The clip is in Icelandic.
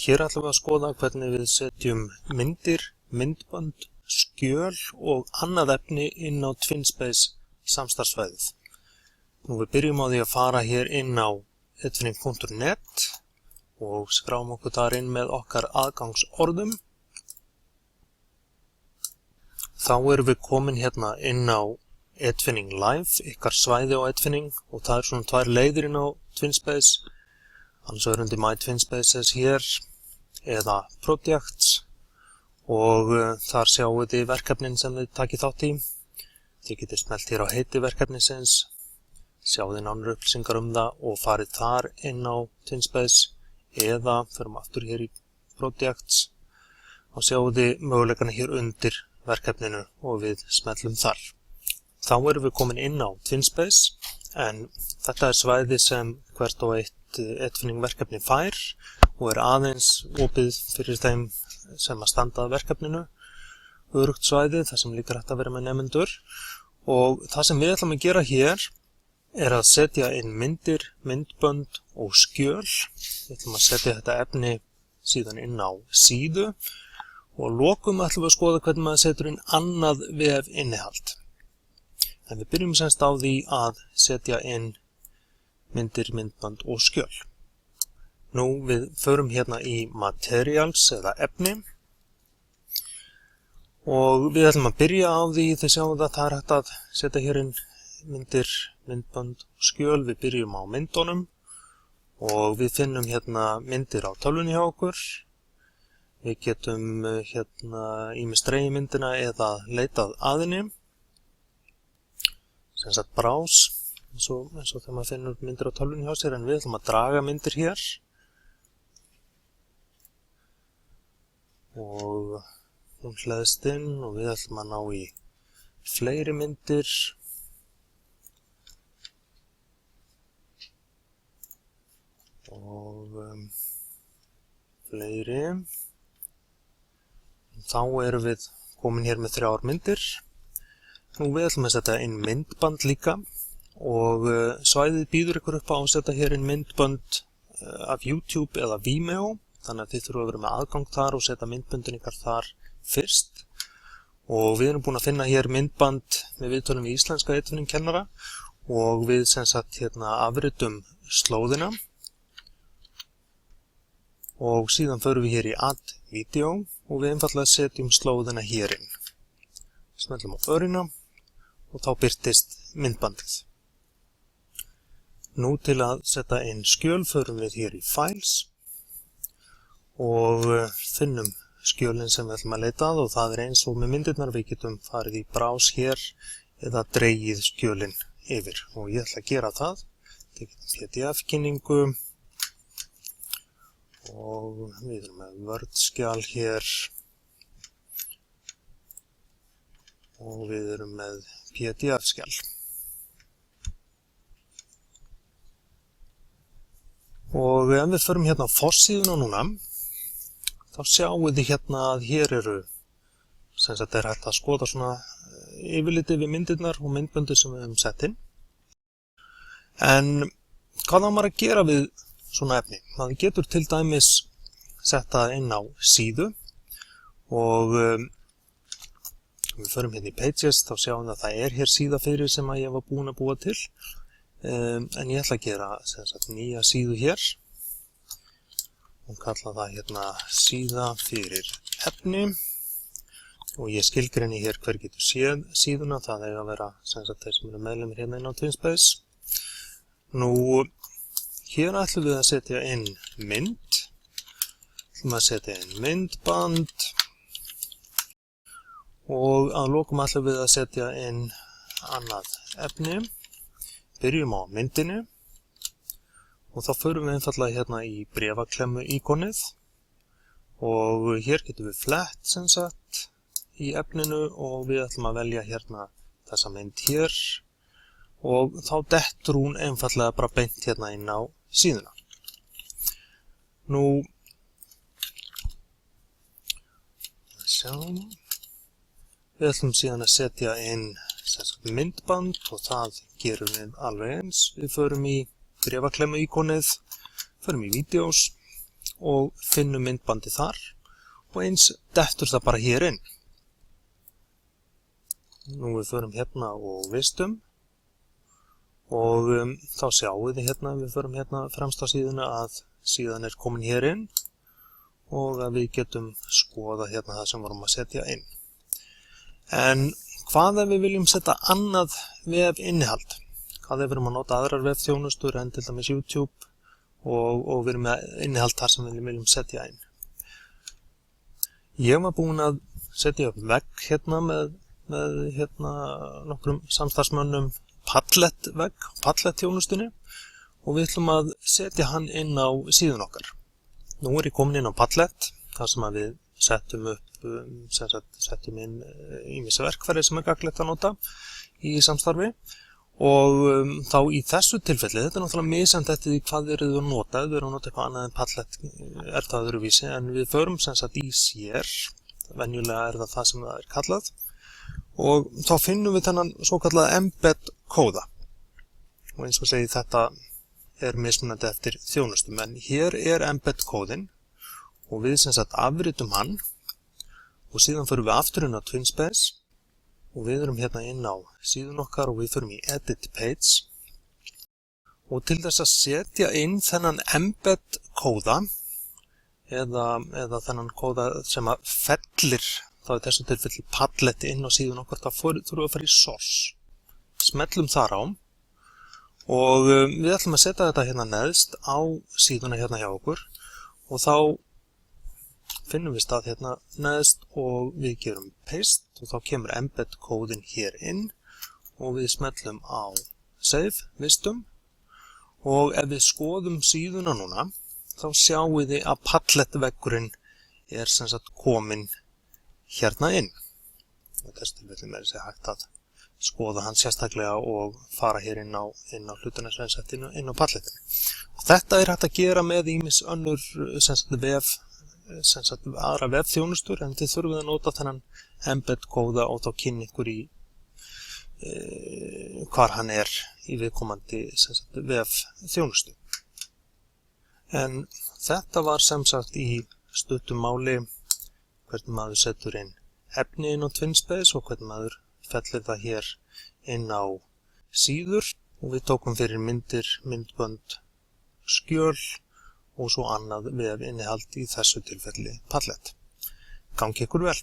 Hér ætlum við að skoða hvernig við setjum myndir, myndbönd, skjöl og annað efni inn á TwinSpace samstarfssvæðið. Nú við byrjum á því að fara hér inn á edvinning.net og skráum okkur þar inn með okkar aðgangsorðum. Þá erum við komin hérna inn á Edvinning Live, ykkar svæði á Edvinning, og það er svona tvær leiðir inn á TwinSpace. Annars er undir My TwinSpaces hér eða Projects og þar sjáum við verkefnin sem þið takið þátt í. Þið getið smellt hér á heiti verkefnisins, sjáum þið nánari upplýsingar það og farið þar inn á TwinSpace eða förum aftur hér í Projects og sjáum þið möguleikana hér undir verkefninu og við smellum þar. Þá erum við komin inn á TwinSpace en þetta er svæði sem hvert og eitt Edvinning verkefni fær og er aðeins opið fyrir þeim sem að standa að verkefninu. Örugt svæði, það sem líka hægt að vera með nemendur. Og það sem við ætlum að gera hér er að setja inn myndir, myndbönd og skjöl. Við ætlum að setja þetta efni síðan inn á síðu og að lokum ætlum við að skoða hvernig maður setur inn annað vef innihald. En við byrjum semst á því að setja inn myndir, myndband og skjöl. Nú við förum hérna í Materials eða efni og við ætlum að byrja á því, þið sjáum það er hægt að setja hér inn myndir, myndband og skjöl. Við byrjum á myndunum og við finnum hérna myndir á tölvunni hjá okkur. Við getum hérna ýmist dregið myndina eða leitað að henni. Sem sagt brás, eins og þegar maður finnur myndir á tölvunni hjá sér, en við ætlum að draga myndir hér. Og hún hleðst inn og við ætlum að ná í fleiri myndir. Og fleiri. Þá erum við komin hér með 3 myndir. Nú við ætlum að setja inn myndband líka og svæðið býður ykkur upp á að setja hér inn myndband af YouTube eða Vimeo, þannig að þið þurfum að vera með aðgang þar og setja myndböndin ykkar þar fyrst. Og við erum búin að finna hér myndband með viðtölum við íslenska Edvinning kennara og við sem sagt hérna afritum slóðina og síðan förum við hér í Add Video og við einfallega setjum slóðina hér inn. Smellum á örina og þá birtist myndbandið. Nú til að setja inn skjöl förum við hér í Files og finnum skjölin sem við ætlum að leita að og það er eins og með myndirnar, við getum farið í brás hér eða dregið skjölin yfir og ég ætla að gera það. Tekið PDF-kynningu og við erum með Word-skjal hér og við erum með PDF-skjal. Og ef við förum hérna á forsíðuna núna, þá sjáum við hérna að hér eru, sem sagt er hægt að skoða svona yfirlitið við myndirnar og myndböndið sem við höfum sett inn. En hvað á maður að gera við svona efni? Maður getur til dæmis sett það inn á síðu og við förum hérna í Pages, þá sjáum við að það er hér síða fyrir sem að ég var búin að búa til. En ég ætla að gera sem sagt nýja síðu hér og kalla það hérna síða fyrir efni og ég skilgreini hér hver getur séð síðuna, það eiga að vera sem sagt þeir sem eru meðlimir hérna inn á TwinSpace. Nú hér ætlum við að setja inn mynd, ætlum að setja inn myndband og að lokum ætlum við að setja inn annað efni. Byrjum á myndinni og þá förum við einfallega hérna í bréfaklemmu íkonið og hér getum við flett sem sagt í efninu og við ætlum að velja hérna þessa mynd hér og þá dettur hún einfallega bara beint hérna inn á síðuna. Nú við ætlum síðan að setja inn myndband og það gerum við alveg eins. Við förum í bréfaklemmu íkonið, förum í Videos og finnum myndbandi þar og eins dettur það bara hér inn. Nú við förum hérna og vistum og þá sjáum við hérna, við förum hérna fremst á síðuna að síðan komin hér inn og að við getum skoða hérna það sem vorum að setja inn. En hvað ef við viljum setja annað vefinnihald? Hvað ef við erum að nota aðrar vefþjónustur en til dæmis YouTube og við erum með innihald þar sem við viljum setja inn? Ég var búinn að setja upp vegg hérna með nokkrum samstarfsmönnum Padlet-vegg, Padlet-þjónustunni og við ætlum að setja hann inn á síðun okkar. Nú ég komin inn á Padlet, þar sem að við settum upp, settum inn ýmis verkfæri sem gagnlegt að nota í samstarfi og þá í þessu tilfelli, þetta náttúrulega misjafnt eftir því hvað þið eruð að nota, þið eruð að nota eitthvað annað en Padlet það öðruvísi, en við förum í sér, venjulega það sem það kallað og þá finnum við þennan svo kallaða embed kóða og eins og segi þetta mismunandi eftir þjónustum, en hér embed kóðinn og við afritum hann og síðan förum við aftur inn á TwinSpace og við erum hérna inn á síðun okkar og við förum í Edit Page og til þess að setja inn þennan embed kóða eða þennan kóða sem að fellir þá í þessu tilfelli Padlet inn á síðun okkar, þá þurfum við að fara í Source. Smellum þar á og við ætlum að setja þetta hérna neðst á síðuna hérna hjá okkur og þá finnum við stað hérna neðst og við gerum Paste og þá kemur embed kóðinn hér inn og við smellum á Save, vistum og ef við skoðum síðuna núna þá sjáum við að Padlet veggurinn kominn hérna inn. Þessu tilfelli hægt að skoða hann sérstaklega og fara hér inn á hlutana inn á Padletinu. Þetta hægt að gera með ýmis önnur aðra vefþjónustur en þið þurfum að nota þennan embed kóða og þá kynna ykkur í hvar hann í viðkomandi vefþjónustu. En þetta var í stuttu máli hvernig maður setur inn efni inn á TwinSpace og hvernig maður fellir það hér inn á síður og við tókum fyrir myndir, myndbönd, skjöl og svo annað vefinnihald í þessu tilfelli Padlet. Gangi ykkur vel!